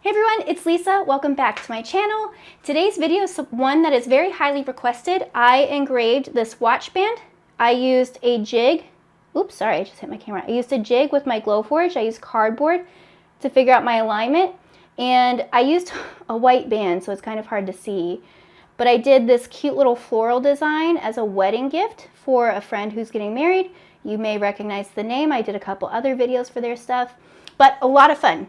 Hey everyone, it's Lisa. Welcome back to my channel. Today's video is one that is very highly requested. I engraved this watch band. I used a jig. Oops, sorry, I just hit my camera. I used a jig with my Glowforge. I used cardboard to figure out my alignment. And I used a white band, so it's kind of hard to see. But I did this cute little floral design as a wedding gift for a friend who's getting married. You may recognize the name. I did a couple other videos for their stuff, but a lot of fun.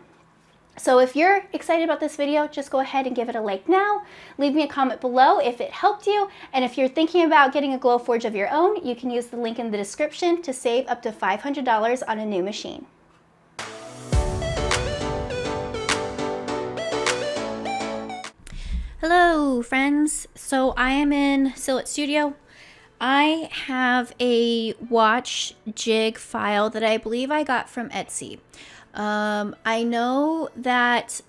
So if you're excited about this video, just go ahead and give it a like now. Leave me a comment below if it helped you. And if you're thinking about getting a Glowforge of your own, you can use the link in the description to save up to $500 on a new machine. Hello friends. So I am in Silicone Studio. I have a watch jig file that I believe I got from Etsy. I know that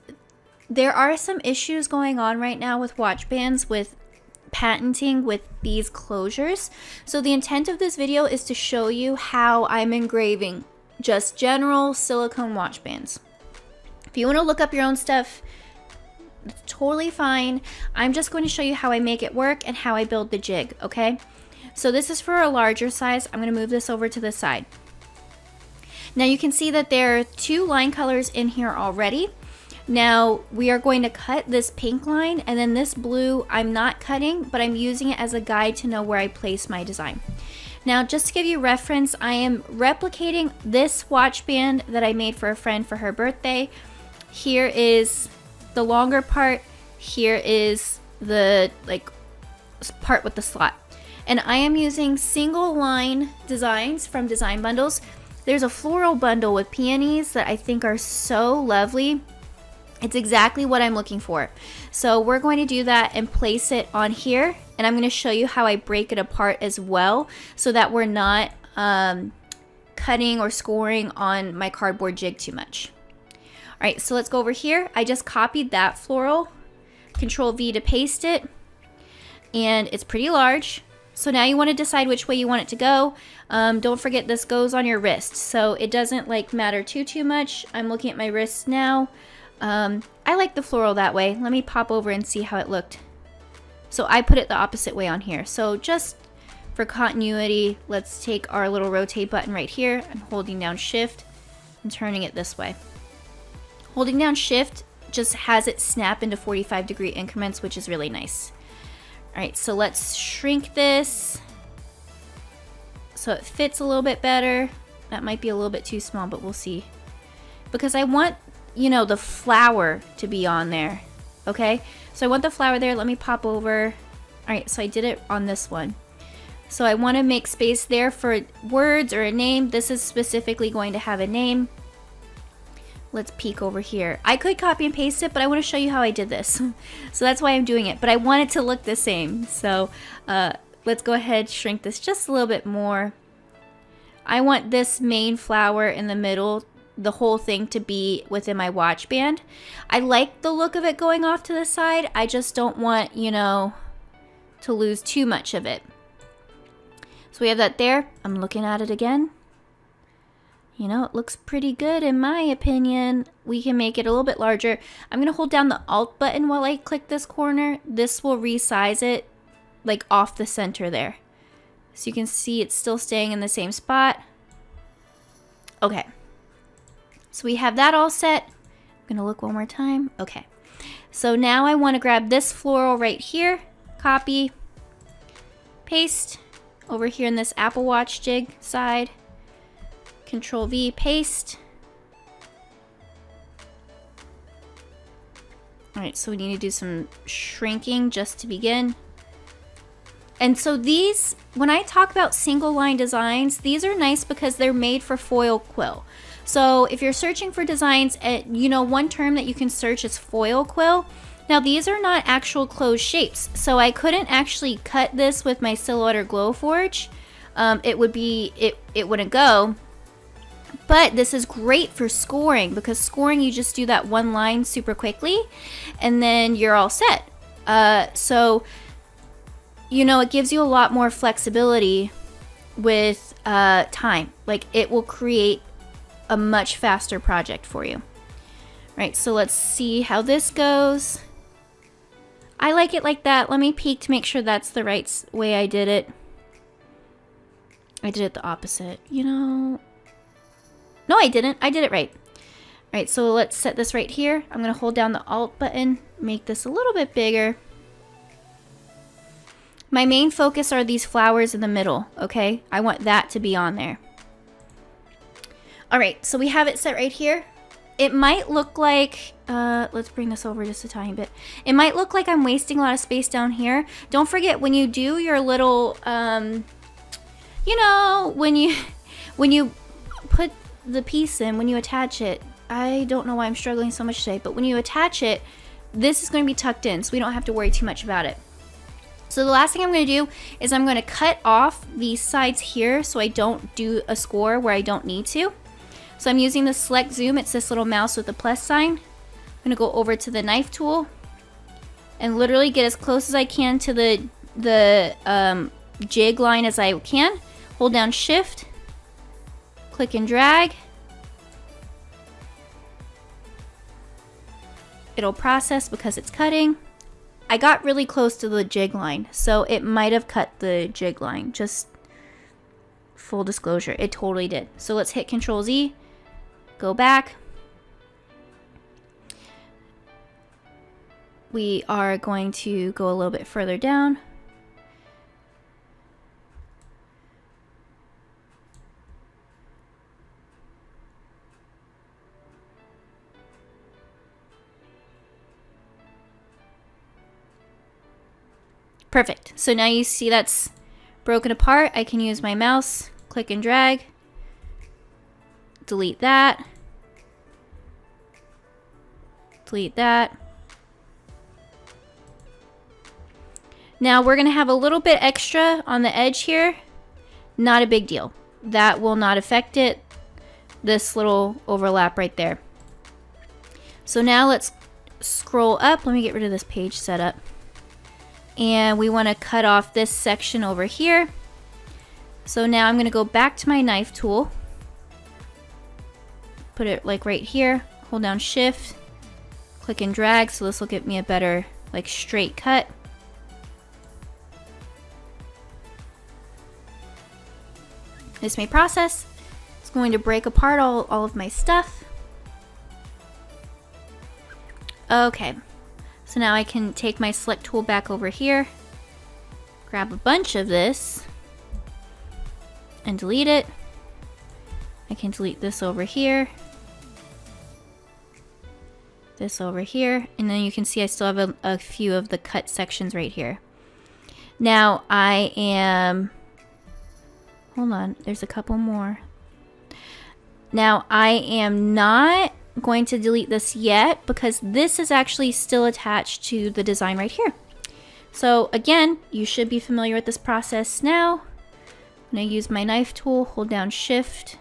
there are some issues going on right now with watch bands with patenting with these closures. So the intent of this video is to show you how I'm engraving just general silicone watch bands. If you want to look up your own stuff, it's totally fine. I'm just going to show you how I make it work and how I build the jig, okay? So this is for a larger size. I'm going to move this over to the side. Now you can see that there are two line colors in here already. Now we are going to cut this pink line, and then this blue I'm not cutting, but I'm using it as a guide to know where I place my design. Now just to give you reference, I am replicating this watch band that I made for a friend for her birthday. Here is the longer part, here is the part with the slot. And I am using single line designs from Design Bundles. There's a floral bundle with peonies that I think are so lovely. It's exactly what I'm looking for. So we're going to do that and place it on here. And I'm going to show you how I break it apart as well, so that we're not cutting or scoring on my cardboard jig too much. All right, so let's go over here. I just copied that floral, Control V to paste it, and it's pretty large. So now you want to decide which way you want it to go. Don't forget this goes on your wrist, so it doesn't matter too much. I'm looking at my wrist now. I like the floral that way. Let me pop over and see how it looked. So I put it the opposite way on here. So just for continuity, let's take our little rotate button right here and holding down Shift and turning it this way. Holding down Shift just has it snap into 45-degree increments, which is really nice. All right, so let's shrink this so it fits a little bit better. That might be a little bit too small, but we'll see. Because I want, the flower to be on there, okay? So I want the flower there. Let me pop over. All right, so I did it on this one. So I want to make space there for words or a name. This is specifically going to have a name. Let's peek over here. I could copy and paste it, but I want to show you how I did this. So that's why I'm doing it, but I want it to look the same. So let's go ahead, shrink this just a little bit more. I want this main flower in the middle, the whole thing to be within my watch band. I like the look of it going off to the side. I just don't want, to lose too much of it. So we have that there. I'm looking at it again. It looks pretty good in my opinion. We can make it a little bit larger. I'm going to hold down the Alt button while I click this corner. This will resize it off the center there. So you can see it's still staying in the same spot. Okay. So we have that all set. I'm going to look one more time. Okay. So now I want to grab this floral right here. Copy. Paste. Over here in this Apple Watch jig side. Control V, paste. All right, so we need to do some shrinking just to begin. And so these, when I talk about single line designs, these are nice because they're made for foil quill. So if you're searching for designs, one term that you can search is foil quill. Now these are not actual closed shapes, so I couldn't actually cut this with my Silhouette or Glowforge. It wouldn't go. But this is great for scoring, because scoring, you just do that one line super quickly and then you're all set. So, it gives you a lot more flexibility with time. It will create a much faster project for you. Alright, so let's see how this goes. I like it like that. Let me peek to make sure that's the right way I did it. I did it the opposite. You know... No, I didn't. I did it right. Alright, so let's set this right here. I'm going to hold down the Alt button, make this a little bit bigger. My main focus are these flowers in the middle, okay? I want that to be on there. Alright, so we have it set right here. It might look like, let's bring this over just a tiny bit. It might look like I'm wasting a lot of space down here. Don't forget, when you do your little, you know, when you put the piece in, when you attach it, I don't know why I'm struggling so much today, but when you attach it, this is going to be tucked in, so we don't have to worry too much about it. So the last thing I'm going to do is I'm going to cut off these sides here so I don't do a score where I don't need to. So I'm using the select zoom. It's this little mouse with the plus sign. I'm going to go over to the knife tool and literally get as close as I can to the jig line as I can. Hold down shift, click and drag. It'll process because it's cutting. I got really close to the jig line, so it might have cut the jig line. Just full disclosure, it totally did. So let's hit Control Z. Go back. We are going to go a little bit further down. Perfect. So now you see that's broken apart. I can use my mouse, click and drag. Delete that. Delete that. Now we're going to have a little bit extra on the edge here. Not a big deal. That will not affect it. This little overlap right there. So now let's scroll up. Let me get rid of this page setup. And we want to cut off this section over here. So now I'm going to go back to my knife tool. Put it like right here. Hold down shift. Click and drag. So this will give me a better like straight cut. This may process. It's going to break apart all of my stuff. Okay. So now I can take my select tool back over here, grab a bunch of this, and delete it. I can delete this over here, this over here, and then you can see I still have a few of the cut sections right here. Now I am, hold on, there's a couple more. Now I am not going to delete this yet because this is actually still attached to the design right here. So again, you should be familiar with this process now. I'm going to use my knife tool, hold down shift.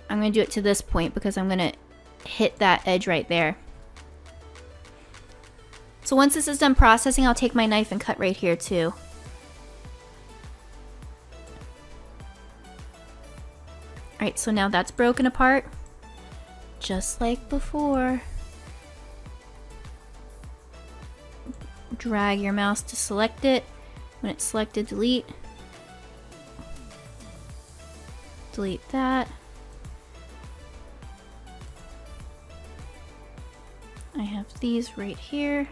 I'm going to do it to this point because I'm going to hit that edge right there. So once this is done processing, I'll take my knife and cut right here too. Alright, so now that's broken apart. Just like before. Drag your mouse to select it. When it's selected, delete. Delete that. I have these right here.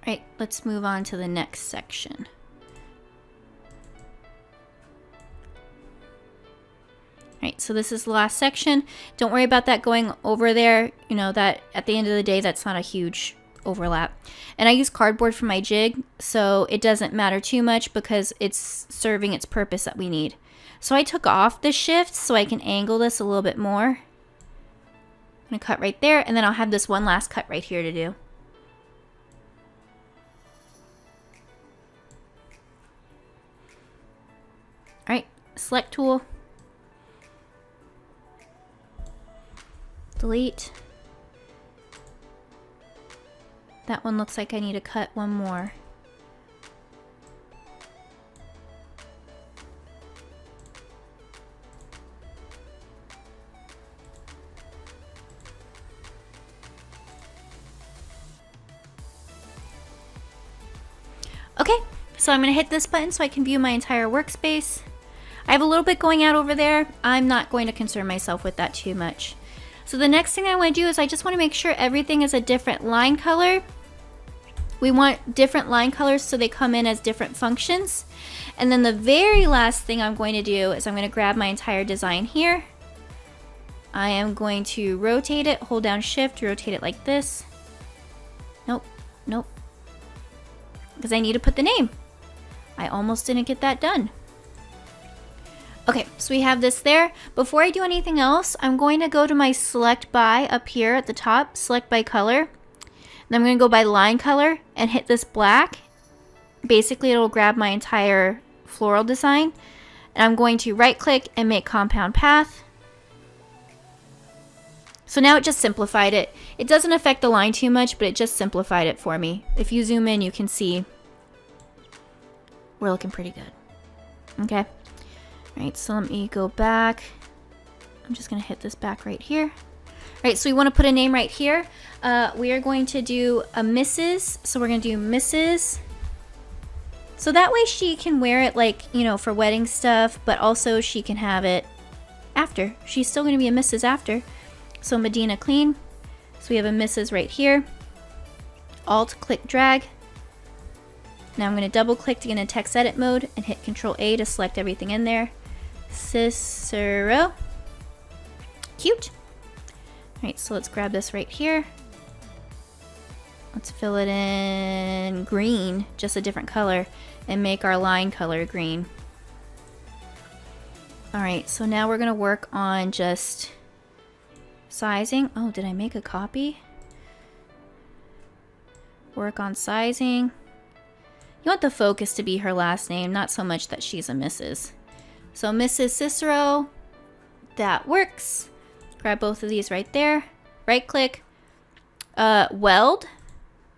Alright, let's move on to the next section. Alright, so this is the last section. Don't worry about that going over there. You know, that at the end of the day, that's not a huge overlap. And I use cardboard for my jig, so it doesn't matter too much because it's serving its purpose that we need. So I took off the shift so I can angle this a little bit more. I'm going to cut right there, and then I'll have this one last cut right here to do. Alright, select tool, delete, That one looks like I need to cut one more. Okay, so I'm going to hit this button so I can view my entire workspace. I have a little bit going out over there. I'm not going to concern myself with that too much. So the next thing I want to do is I just want to make sure everything is a different line color. We want different line colors so they come in as different functions. And then the very last thing I'm going to do is I'm going to grab my entire design here. I am going to rotate it, hold down shift, rotate it like this. Nope, nope. Because I need to put the name. I almost didn't get that done. Okay, so we have this there. Before I do anything else, I'm going to go to my select by up here at the top, select by color. Then I'm going to go by line color and hit this black. Basically, it'll grab my entire floral design. And I'm going to right click and make compound path. So now it just simplified it. It doesn't affect the line too much, but it just simplified it for me. If you zoom in, you can see we're looking pretty good. Okay. All right, so let me go back. I'm just going to hit this back right here. All right, so we want to put a name right here. We are going to do a Mrs. So we're going to do Mrs. So that way she can wear it like, you know, for wedding stuff, but also she can have it after. She's still going to be a Mrs. after. So Medina Clean. So we have a Mrs. right here. Alt, click, drag. Now I'm going to double click to get into text edit mode and hit Control A to select everything in there. Cicero. Cute. Alright, so let's grab this right here. Let's fill it in green, just a different color, and make our line color green. Alright, so now we're going to work on just sizing. Oh, did I make a copy? Work on sizing. You want the focus to be her last name, not so much that she's a Mrs. So Mrs. Cicero, that works. Grab both of these right there. Right click, weld,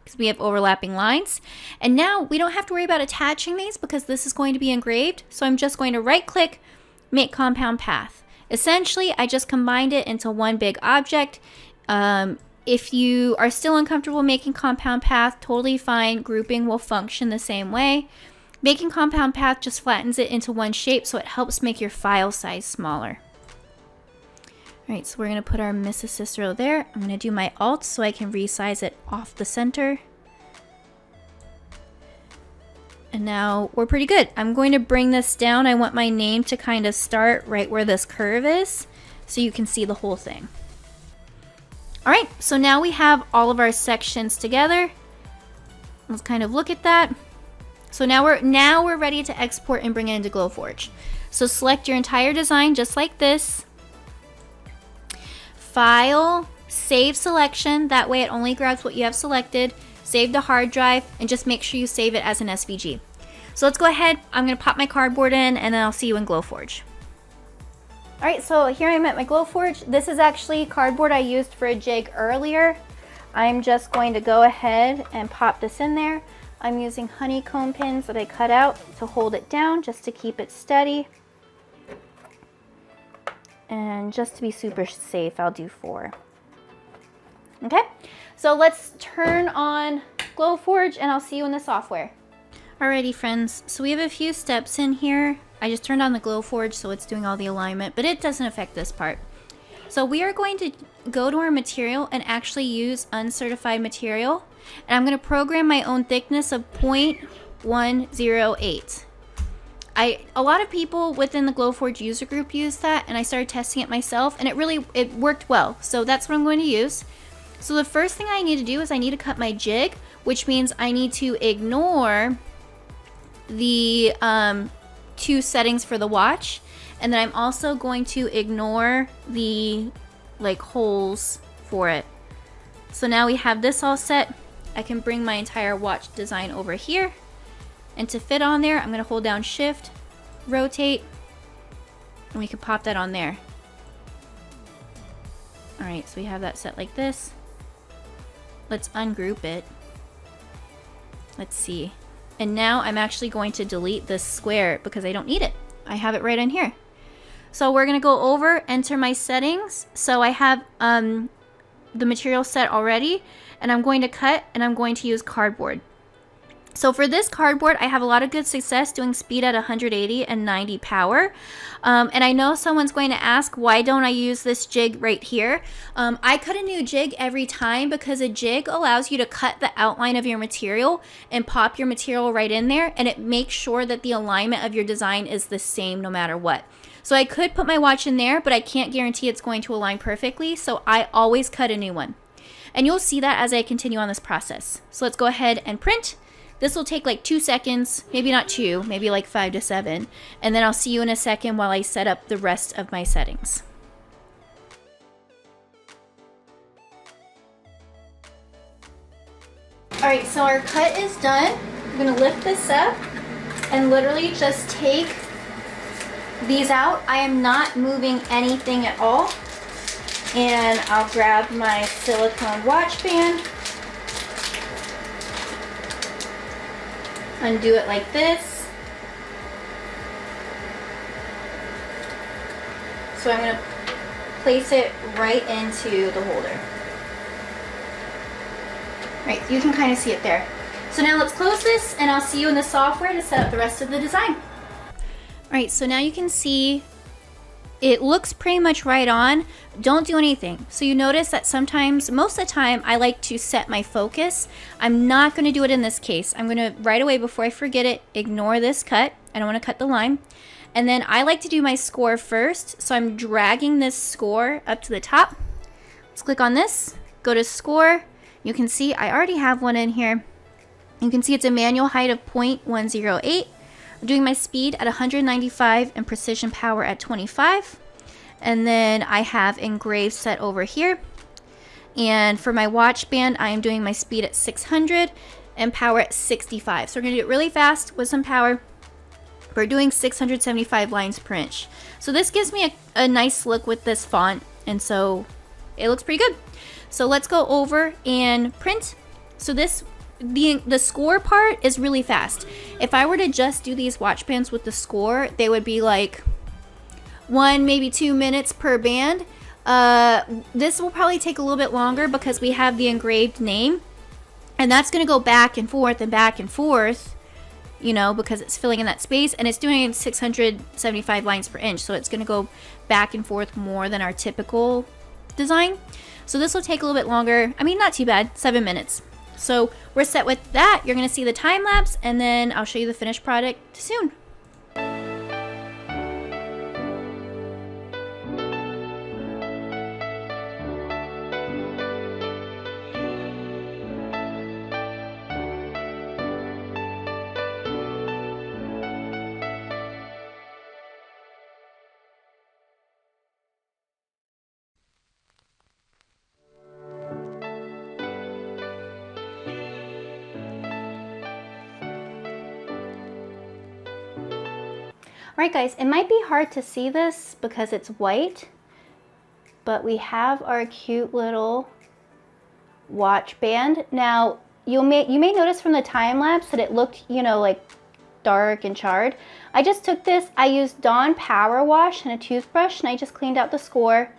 because we have overlapping lines. And now we don't have to worry about attaching these because this is going to be engraved. So I'm just going to right click, make compound path. Essentially, I just combined it into one big object. If you are still uncomfortable making compound path, totally fine. Grouping will function the same way. Making compound path just flattens it into one shape, so it helps make your file size smaller. All right, so we're gonna put our Mrs. Cicero there. I'm gonna do my Alt so I can resize it off the center. And now we're pretty good. I'm going to bring this down. I want my name to kind of start right where this curve is so you can see the whole thing. All right, so now we have all of our sections together. Let's kind of look at that. So now we're ready to export and bring it into Glowforge. So select your entire design just like this. File, save selection. That way it only grabs what you have selected. Save to hard drive and just make sure you save it as an SVG. So let's go ahead. I'm going to pop my cardboard in and then I'll see you in Glowforge. All right, so here I'm at my Glowforge. This is actually cardboard I used for a jig earlier. I'm just going to go ahead and pop this in there. I'm using honeycomb pins that I cut out to hold it down just to keep it steady. And just to be super safe, I'll do 4. Okay, so let's turn on Glowforge and I'll see you in the software. Alrighty friends, so we have a few steps in here. I just turned on the Glowforge so it's doing all the alignment, but it doesn't affect this part. So we are going to go to our material and actually use uncertified material. And I'm going to program my own thickness of 0.108. A lot of people within the Glowforge user group use that, and I started testing it myself, and it worked well. So that's what I'm going to use. So the first thing I need to do is I need to cut my jig, which means I need to ignore the 2 settings for the watch, and then I'm also going to ignore the holes for it. So now we have this all set. I can bring my entire watch design over here, and to fit on there I'm going to hold down shift, rotate, and we can pop that on there. Alright, so we have that set like this. Let's ungroup it. Let's see. And now I'm actually going to delete this square because I don't need it. I have it right in here. So we're gonna go over, enter my settings. So I have the material set already, and I'm going to cut, and I'm going to use cardboard. So for this cardboard, I have a lot of good success doing speed at 180 and 90 power. And I know someone's going to ask, why don't I use this jig right here? I cut a new jig every time because a jig allows you to cut the outline of your material and pop your material right in there, and it makes sure that the alignment of your design is the same no matter what. So I could put my watch in there, but I can't guarantee it's going to align perfectly, so I always cut a new one. And you'll see that as I continue on this process. So let's go ahead and print. This will take like 2 seconds, maybe not 2, maybe like 5 to 7. And then I'll see you in a second while I set up the rest of my settings. All right, so our cut is done. I'm gonna lift this up and literally just take these out. I am not moving anything at all. And I'll grab my silicone watch band, undo it like this. So I'm going to place it right into the holder. Right, you can kind of see it there. So now let's close this, and I'll see you in the software to set up the rest of the design. All right, so now you can see it looks pretty much right on. Don't do anything. So you notice that sometimes, most of the time, I like to set my focus. I'm not going to do it in this case. I'm going to, right away before I forget it, ignore this cut. I don't want to cut the line. And then I like to do my score first. So I'm dragging this score up to the top. Let's click on this, go to score. You can see I already have one in here. You can see it's a manual height of 0.108. I'm doing my speed at 195 and precision power at 25. And then I have engrave set over here. And for my watch band, I am doing my speed at 600 and power at 65. So we're gonna do it really fast with some power. We're doing 675 lines per inch. So this gives me a nice look with this font. And so it looks pretty good. So let's go over and print. So this, the score part is really fast. If I were to just do these watch bands with the score, they would be like 1, maybe 2 minutes per band. This will probably take a little bit longer because we have the engraved name, and that's going to go back and forth, you know, because it's filling in that space, and it's doing 675 lines per inch, so it's going to go back and forth more than our typical design. So this will take a little bit longer. I mean, not too bad, 7 minutes. So we're set with that. You're going to see the time lapse, and then I'll show you the finished product soon. Alright guys, it might be hard to see this because it's white, but we have our cute little watch band. Now, you may notice from the time lapse that it looked, you know, like dark and charred. I just took this, I used Dawn Power Wash and a toothbrush, and I just cleaned out the score.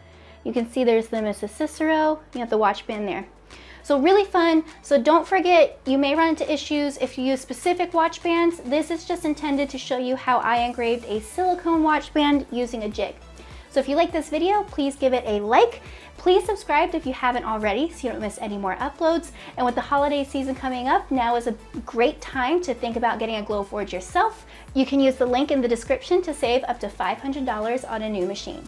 You can see there's the Mrs. Cicero, you have the watch band there. So really fun. So don't forget, you may run into issues if you use specific watch bands. This is just intended to show you how I engraved a silicone watch band using a jig. So if you like this video, please give it a like. Please subscribe if you haven't already so you don't miss any more uploads. And with the holiday season coming up, now is a great time to think about getting a Glowforge yourself. You can use the link in the description to save up to $500 on a new machine.